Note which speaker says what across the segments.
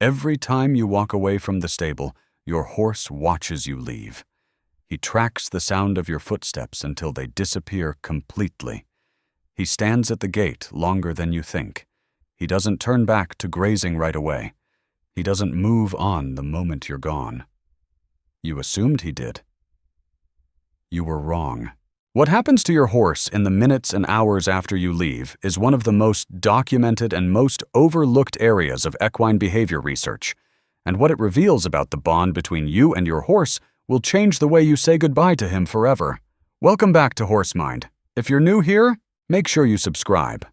Speaker 1: Every time you walk away from the stable, your horse watches you leave. He tracks the sound of your footsteps until they disappear completely. He stands at the gate longer than you think. He doesn't turn back to grazing right away. He doesn't move on the moment you're gone. You assumed he did. You were wrong. What happens to your horse in the minutes and hours after you leave is one of the most documented and most overlooked areas of equine behavior research. And what it reveals about the bond between you and your horse will change the way you say goodbye to him forever. Welcome back to Horse Mind. If you're new here, make sure you subscribe,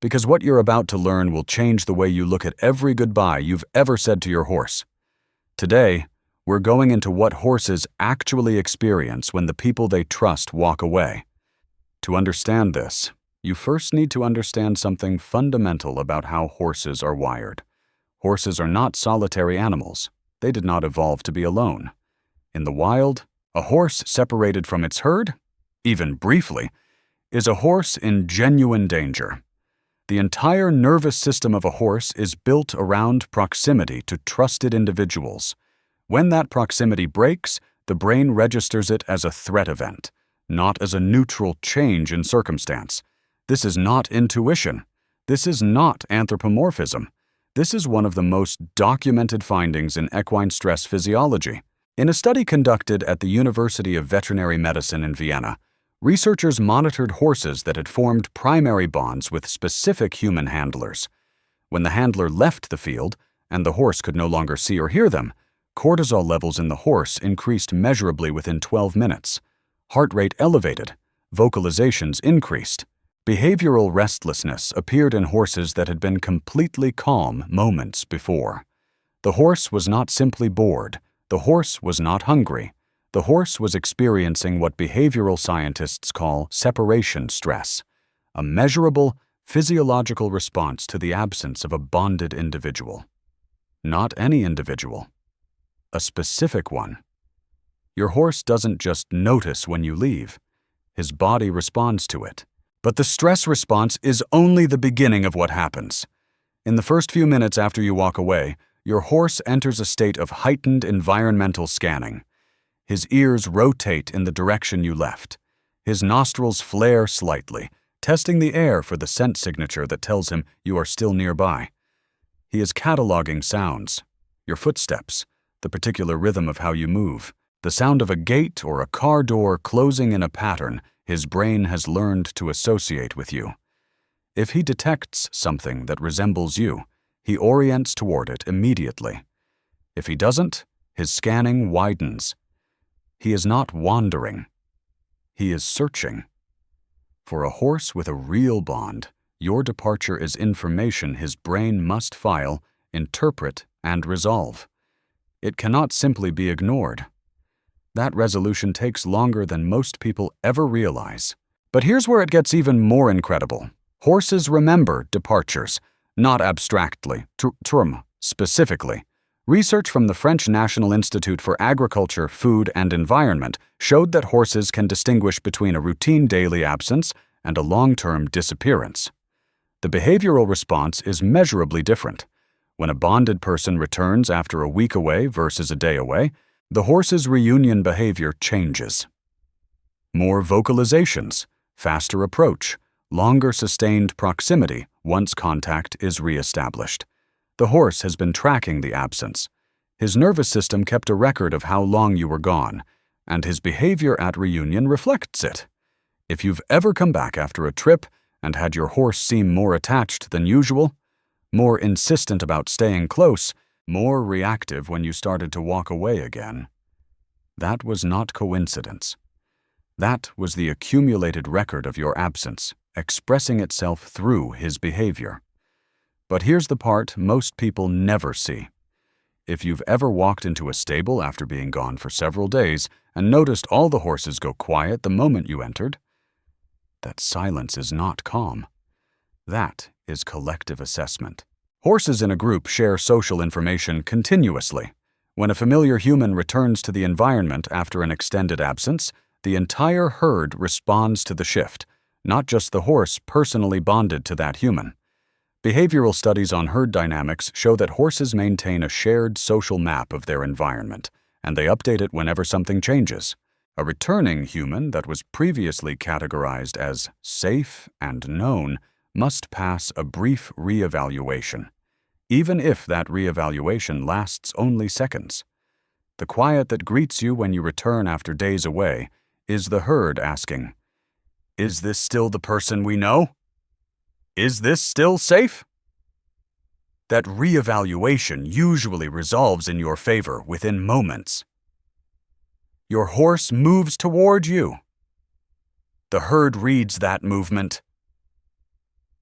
Speaker 1: because what you're about to learn will change the way you look at every goodbye you've ever said to your horse. Today, we're going into what horses actually experience when the people they trust walk away. To understand this, you first need to understand something fundamental about how horses are wired. Horses are not solitary animals. They did not evolve to be alone. In the wild, a horse separated from its herd, even briefly, is a horse in genuine danger. The entire nervous system of a horse is built around proximity to trusted individuals. When that proximity breaks, the brain registers it as a threat event, not as a neutral change in circumstance. This is not intuition. This is not anthropomorphism. This is one of the most documented findings in equine stress physiology. In a study conducted at the University of Veterinary Medicine in Vienna, researchers monitored horses that had formed primary bonds with specific human handlers. When the handler left the field, and the horse could no longer see or hear them, cortisol levels in the horse increased measurably within 12 minutes. Heart rate elevated. Vocalizations increased. Behavioral restlessness appeared in horses that had been completely calm moments before. The horse was not simply bored. The horse was not hungry. The horse was experiencing what behavioral scientists call separation stress, a measurable, physiological response to the absence of a bonded individual. Not any individual. A specific one. Your horse doesn't just notice when you leave. His body responds to it. But the stress response is only the beginning of what happens. In the first few minutes after you walk away, your horse enters a state of heightened environmental scanning. His ears rotate in the direction you left. His nostrils flare slightly, testing the air for the scent signature that tells him you are still nearby. He is cataloging sounds, your footsteps, the particular rhythm of how you move, the sound of a gate or a car door closing in a pattern his brain has learned to associate with you. If he detects something that resembles you, he orients toward it immediately. If he doesn't, his scanning widens. He is not wandering. He is searching. For a horse with a real bond, your departure is information his brain must file, interpret, and resolve. It cannot simply be ignored. That resolution takes longer than most people ever realize. But here's where it gets even more incredible. Horses remember departures, not abstractly, specifically. Research from the French National Institute for Agriculture, Food, and Environment showed that horses can distinguish between a routine daily absence and a long-term disappearance. The behavioral response is measurably different. When a bonded person returns after a week away versus a day away, the horse's reunion behavior changes. More vocalizations, faster approach, longer sustained proximity once contact is reestablished. The horse has been tracking the absence. His nervous system kept a record of how long you were gone, and his behavior at reunion reflects it. If you've ever come back after a trip and had your horse seem more attached than usual, more insistent about staying close, more reactive when you started to walk away again, that was not coincidence. That was the accumulated record of your absence, expressing itself through his behavior. But here's the part most people never see. If you've ever walked into a stable after being gone for several days and noticed all the horses go quiet the moment you entered, that silence is not calm. That is collective assessment. Horses in a group share social information continuously. When a familiar human returns to the environment after an extended absence, the entire herd responds to the shift, not just the horse personally bonded to that human. Behavioral studies on herd dynamics show that horses maintain a shared social map of their environment, and they update it whenever something changes. A returning human that was previously categorized as safe and known must pass a brief reevaluation, even if that reevaluation lasts only seconds. The quiet that greets you when you return after days away is the herd asking, "Is this still the person we know? Is this still safe?" That reevaluation usually resolves in your favor within moments. Your horse moves toward you. The herd reads that movement,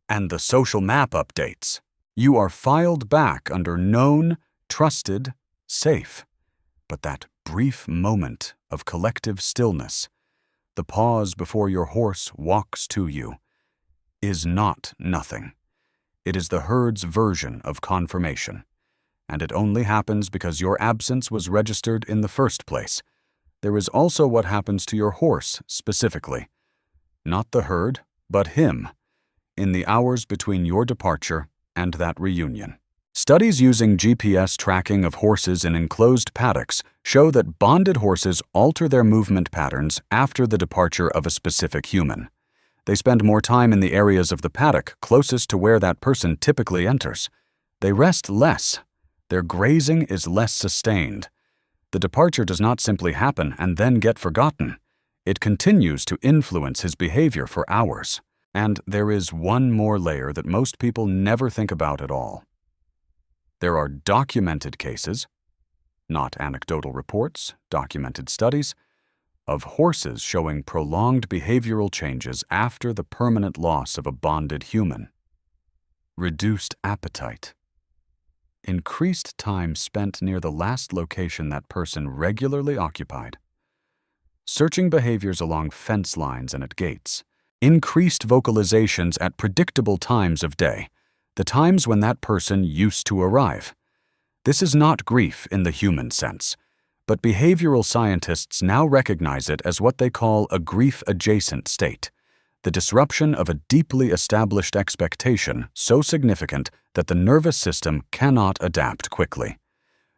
Speaker 1: and the social map updates. You are filed back under known, trusted, safe. But that brief moment of collective stillness, the pause before your horse walks to you, is not nothing. It is the herd's version of confirmation, and it only happens because your absence was registered in the first place. There is also what happens to your horse specifically. Not the herd, but him, in the hours between your departure and that reunion. Studies using GPS tracking of horses in enclosed paddocks show that bonded horses alter their movement patterns after the departure of a specific human. They spend more time in the areas of the paddock closest to where that person typically enters. They rest less. Their grazing is less sustained. The departure does not simply happen and then get forgotten. It continues to influence his behavior for hours. And there is one more layer that most people never think about at all. There are documented cases, not anecdotal reports, documented studies, of horses showing prolonged behavioral changes after the permanent loss of a bonded human. Reduced appetite. Increased time spent near the last location that person regularly occupied. Searching behaviors along fence lines and at gates. Increased vocalizations at predictable times of day, the times when that person used to arrive. This is not grief in the human sense, but behavioral scientists now recognize it as what they call a grief-adjacent state, the disruption of a deeply established expectation so significant that the nervous system cannot adapt quickly.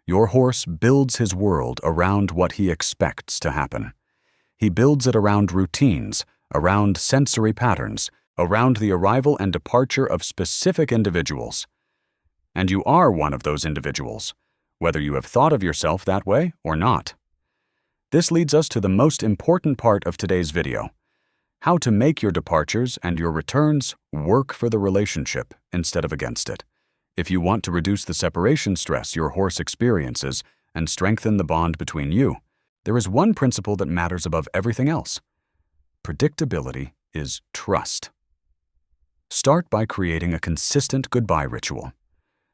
Speaker 1: Your horse builds his world around what he expects to happen. He builds it around routines, around sensory patterns, around the arrival and departure of specific individuals. And you are one of those individuals, whether you have thought of yourself that way or not. This leads us to the most important part of today's video: how to make your departures and your returns work for the relationship instead of against it. If you want to reduce the separation stress your horse experiences and strengthen the bond between you, there is one principle that matters above everything else. Predictability is trust. Start by creating a consistent goodbye ritual.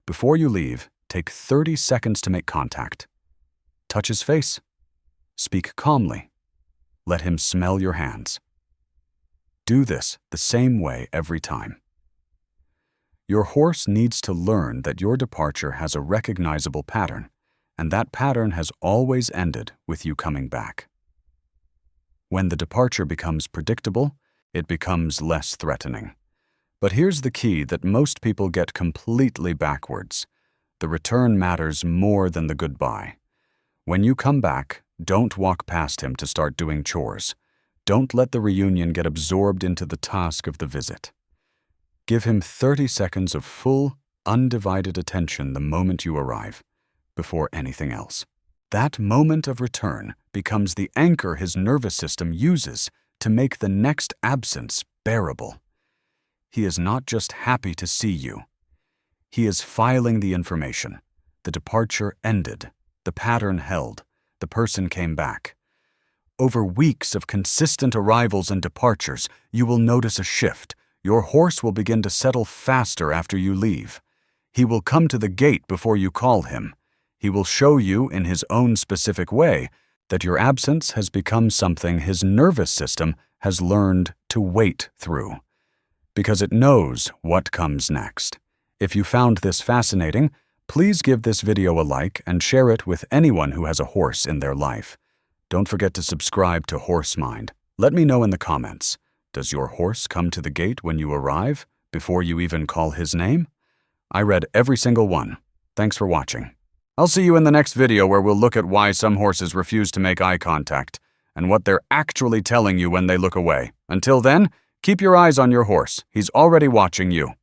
Speaker 1: Before you leave, take 30 seconds to make contact. Touch his face. Speak calmly. Let him smell your hands. Do this the same way every time. Your horse needs to learn that your departure has a recognizable pattern, and that pattern has always ended with you coming back. When the departure becomes predictable, it becomes less threatening. But here's the key that most people get completely backwards. The return matters more than the goodbye. When you come back, don't walk past him to start doing chores. Don't let the reunion get absorbed into the task of the visit. Give him 30 seconds of full, undivided attention the moment you arrive, before anything else. That moment of return becomes the anchor his nervous system uses to make the next absence bearable. He is not just happy to see you. He is filing the information. The departure ended. The pattern held. The person came back. Over weeks of consistent arrivals and departures, you will notice a shift. Your horse will begin to settle faster after you leave. He will come to the gate before you call him. He will show you in his own specific way that your absence has become something his nervous system has learned to wait through, because it knows what comes next. If you found this fascinating, please give this video a like and share it with anyone who has a horse in their life. Don't forget to subscribe to Horse Mind. Let me know in the comments. Does your horse come to the gate when you arrive, before you even call his name? I read every single one. Thanks for watching. I'll see you in the next video where we'll look at why some horses refuse to make eye contact and what they're actually telling you when they look away. Until then, keep your eyes on your horse. He's already watching you.